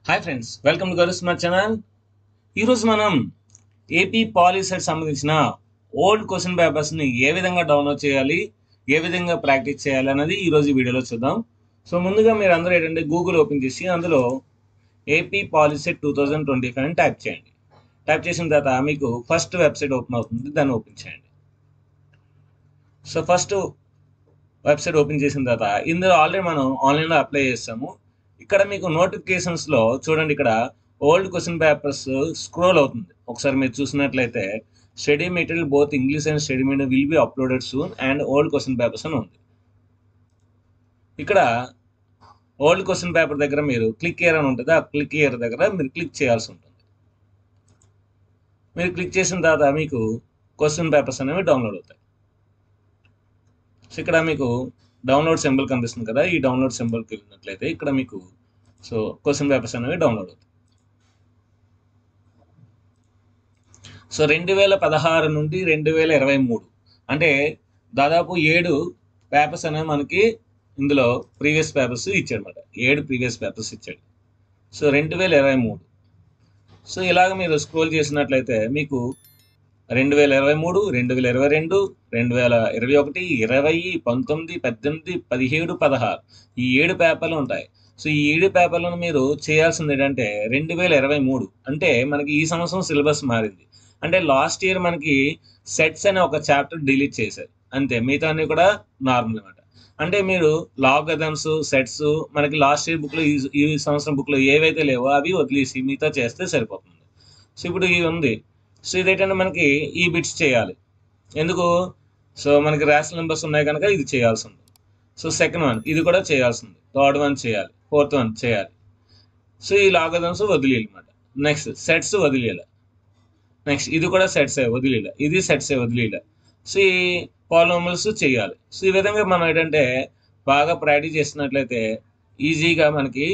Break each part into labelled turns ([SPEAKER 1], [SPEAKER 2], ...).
[SPEAKER 1] Hi friends, welcome to గరుస్ my channel. ఈరోజు మనం ఏపీ పాలిసెట్ సంబంధించిన ఓల్డ్ క్వశ్చన్ పేపర్స్ని ఏ విధంగా డౌన్లోడ్ చేయాలి, ఏ విధంగా ప్రాక్టీస్ చేయాలి అన్నది ఈరోజు ఈ వీడియోలో చూద్దాం. సో ముందుగా మీరు అందరూ ఏంటంటే గూగుల్ ఓపెన్ చేసి అందులో ఏపీ పాలిసెట్ 2025 అని టైప్ చేయండి. టైప్ చేసిన తర్వాత మీకు ఫస్ట్ వెబ్సైట్ ఓపెన్ అవుతుంది, దాన్ని ఓపెన్ చేయండి. సో ఫస్ట్ వెబ్సైట్ ఓపెన్ చేసిన తర్వాత ఇందులో ఆల్రెడీ మనం ఆన్లైన్లో అప్లై చేస్తాము. ఇక్కడ మీకు నోటిఫికేషన్స్లో చూడండి, ఇక్కడ ఓల్డ్ క్వశ్చన్ పేపర్స్ స్క్రోల్ అవుతుంది. ఒకసారి మీరు చూసినట్లయితే study material both English and study material will be uploaded soon and old question papers అని ఉంది. ఇక్కడ ఓల్డ్ క్వశ్చన్ పేపర్ దగ్గర మీరు క్లిక్ హియర్ అని ఉంటుంది. ఆ క్లిక్ హియర్ దగ్గర మీరు క్లిక్ చేయాల్సి ఉంటుంది. మీరు క్లిక్ చేసిన తర్వాత మీకు క్వశ్చన్ పేపర్స్ అనేవి డౌన్లోడ్ అవుతాయి. సో ఇక్కడ మీకు డౌన్లోడ్ సింబల్ కనిపిస్తుంది కదా, ఈ డౌన్లోడ్ సింబల్కి వెళ్ళినట్లయితే ఇక్కడ మీకు సో క్వశ్చన్ పేపర్స్ అనేవి డౌన్లోడ్ అవుతాయి. సో 2016 నుండి 2023 అంటే దాదాపు 7 పేపర్స్ అనేవి మనకి ఇందులో ప్రీవియస్ పేపర్స్ ఇచ్చాడు అనమాట. 7 ప్రీవియస్ పేపర్స్ ఇచ్చాడు. సో 2023. సో ఇలాగ మీరు స్క్రోల్ చేసినట్లయితే మీకు 2023, 2022, 2021, 20, 19, 18, 17, 16 ఈ 7 పేపర్లు ఉంటాయి. సో ఈ 7 పేపర్లను మీరు చేయాల్సింది ఏంటంటే 2023 అంటే మనకి ఈ సంవత్సరం సిలబస్ మారింది. అంటే లాస్ట్ ఇయర్ మనకి సెట్స్ అనే ఒక చాప్టర్ డిలీట్ చేశారు అంతే, మిగతా అన్ని కూడా నార్మల్ అనమాట. అంటే మీరు లాగరిథమ్స్, సెట్స్ మనకి లాస్ట్ ఇయర్ బుక్లో ఈ సంవత్సరం బుక్లో ఏవైతే లేవో అవి వదిలేసి మిగతా చేస్తే సరిపోతుంది. సో ఇప్పుడు ఇది ఉంది. సో ఇదేంటంటే మనకి ఈ బిట్స్ చేయాలి. ఎందుకు? సో మనకి రేషనల్ నెంబర్స్ ఉన్నాయి కనుక ఇది చేయాల్సి ఉంటుంది. సో సెకండ్ వన్ ఇది కూడా చేయాల్సింది, థర్డ్ వన్ చేయాలి, ఫోర్త్ వన్ చేయాలి. సో ఈ లాగరిథమ్స్ వదిలేయాలి అనమాట. నెక్స్ట్ సెట్స్ వదిలేయాలి. నెక్స్ట్ ఇది కూడా సెట్సే వదిలేయాలి, ఇది సెట్సే వదిలేయాలి. సో ఈ పాలినామియల్స్ చేయాలి. సో ఈ విధంగా మనం ఏంటంటే బాగా ప్రాక్టీస్ చేసినట్లయితే ఈజీగా మనకి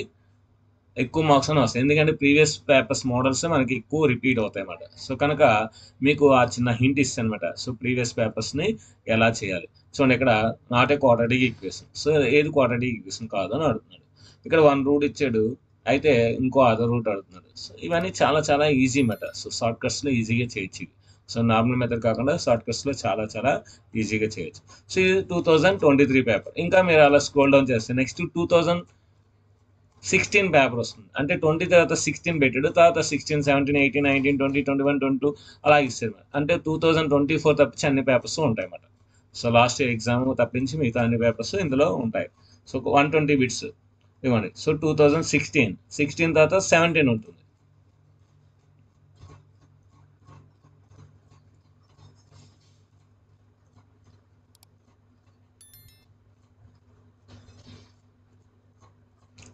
[SPEAKER 1] ఎక్కువ మార్క్స్ అని వస్తాయి. ఎందుకంటే ప్రీవియస్ పేపర్స్ మోడల్స్ మనకి ఎక్కువ రిపీట్ అవుతాయి అన్నమాట. సో కనుక మీకు ఆ చిన్న హింట్ ఇస్తాను అనమాట. సో ప్రీవియస్ పేపర్స్ని ఎలా చేయాలి చూడండి. ఇక్కడ not a quadratic equation. So ఏది క్వాడ్రాటిక్ ఈక్వేషన్ కాదు అని అడుగుతున్నాడు. ఇక్కడ 1 రూట్ ఇచ్చాడు, అయితే ఇంకో అదర్ రూట్ అడుగుతున్నాడు. సో ఇవన్నీ చాలా చాలా ఈజీ అన్నమాట. సో షార్ట్ కట్స్లో ఈజీగా చేయొచ్చు. సో నార్మల్ మెథడ్ కాకుండా షార్ట్ కట్స్లో చాలా చాలా ఈజీగా చేయొచ్చు. సో ఇది 2023 పేపర్. ఇంకా మీరు అలా స్క్రోల్ డౌన్ చేస్తే నెక్స్ట్ 2016 పేపర్ వస్తుంది. అంటే 20 తర్వాత 16 పెట్టాడు, తర్వాత 16, 17, 18, 19, 20, 21, 22 అలా ఇస్తారు. అంటే 2024 తప్పించి అన్ని పేపర్స్ ఉంటాయి అన్నమాట. సో లాస్ట్ ఇయర్ ఎగ్జామ్ తప్పించి మిగతా అన్ని పేపర్స్ ఇందులో ఉంటాయి. సో 120 బిట్స్ ఇవ్వండి. సో 2016 తర్వాత 17 ఉంటుంది.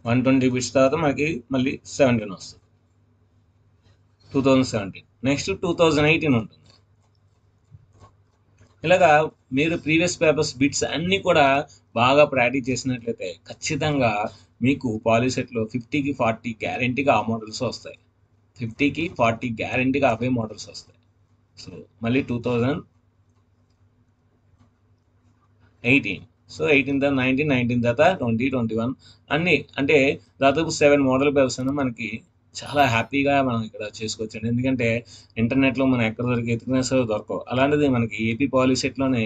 [SPEAKER 1] వన్ 120 బిట్స్ తర్వాత మనకి మళ్ళీ 17 వస్తుంది. 2017 నెక్స్ట్ 2018 ఉంటుంది. ఇలాగా మీరు ప్రీవియస్ పేపర్స్ బిట్స్ అన్నీ కూడా బాగా ప్రాక్టీస్ చేసినట్లయితే ఖచ్చితంగా మీకు పాలిసెట్లో 50కి 40 గ్యారెంటీగా ఆ మోడల్స్ వస్తాయి. 50కి 40 గ్యారెంటీగా అవే మోడల్స్ వస్తాయి. సో మళ్ళీ 2018. సో 18 తర్వాత 19, 19 తర్వాత 20, 21 అన్నీ అంటే దాదాపు 7 మోడల్ పేపర్స్ అని మనకి చాలా హ్యాపీగా మనం ఇక్కడ చేసుకోవచ్చండి. ఎందుకంటే ఇంటర్నెట్లో మనం ఎక్కడ ఎతికినా సరే దొరకవు. అలాంటిది మనకి ఏపీ పాలిసెట్లోనే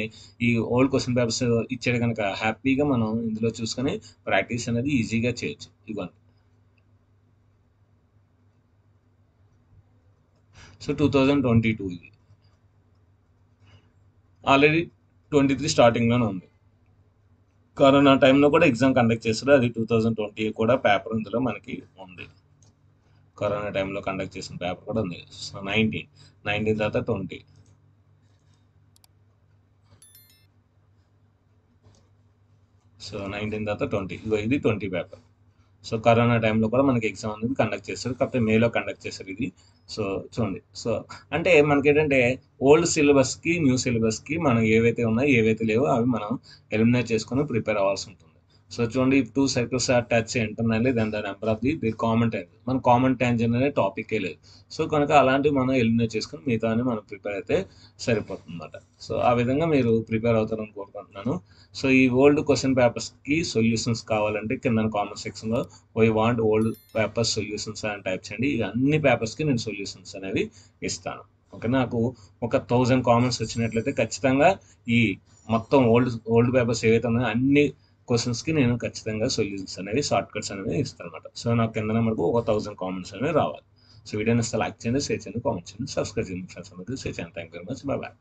[SPEAKER 1] ఈ ఓల్డ్ క్వశ్చన్ పేపర్స్ ఇచ్చాడు కనుక హ్యాపీగా మనం ఇందులో చూసుకొని ప్రాక్టీస్ అనేది ఈజీగా చేయొచ్చు. ఇవ్వండి. సో 2022 ఇది ఆల్రెడీ 23 స్టార్టింగ్లోనే ఉంది. కరోనా టైంలో కూడా ఎగ్జామ్ కండక్ట్ చేస్తారు. అది 2020 కూడా పేపర్ ఇందులో మనకి ఉంది. కరోనా టైంలో కండక్ట్ చేసిన పేపర్ కూడా ఉంది. సో 19 తర్వాత 20. సో 19 తర్వాత 20 ఇది 20 పేపర్. సో కరోనా టైంలో కూడా మనకి ఎగ్జామ్ అనేది కండక్ట్ చేస్తారు, కాకపోతే మేలో కండక్ట్ చేస్తారు ఇది. సో చూడండి. సో అంటే మనకి ఏంటంటే ఓల్డ్ సిలబస్కి న్యూ సిలబస్కి మనం ఏవైతే ఉన్నాయో ఏవైతే లేవో అవి మనం ఎలిమినేట్ చేసుకొని ప్రిపేర్ అవ్వాల్సి ఉంటుంది. సో చూడండి, if two circles are touch internally then the number of the common tangent, మన కామన్ ట్యాంజెంట్ అనే టాపికే లేదు. సో కనుక అలాంటివి మనం ఎలిమినేట్ చేసుకుని మిగతాని మనం ప్రిపేర్ అయితే సరిపోతుంది అన్నమాట. సో ఆ విధంగా మీరు ప్రిపేర్ అవుతారని కోరుకుంటున్నాను. సో ఈ ఓల్డ్ క్వశ్చన్ పేపర్స్కి సొల్యూషన్స్ కావాలంటే కింద కామెంట్ సెక్షన్లో why want old papers solutions అని టైప్ చేయండి. ఈ అన్ని పేపర్స్కి నేను సొల్యూషన్స్ అనేవి ఇస్తాను. ఓకే, నాకు ఒక 1000 కామెంట్స్ వచ్చినట్లయితే ఖచ్చితంగా ఈ మొత్తం ఓల్డ్ పేపర్స్ ఏవైతే ఉన్నాయో అన్ని క్వశ్చన్స్కి నేను ఖచ్చితంగా సొల్యూషన్స్ అనేవి, షార్ట్ కట్స్ అనేవి ఇస్తాను అనమాట. సో నాకు కింద మనకు ఒక 1000 కామెంట్స్ అనేవి రావాలి. సో వీడియోని లైక్ చేయండి, షేర్ చేయండి, కామెంట్ చేయండి, సబ్స్క్రైబ్ చేయండి ఫ్రెండ్స్ అందరికీ షేర్ చేయండి. Thank you very much. Bye bye.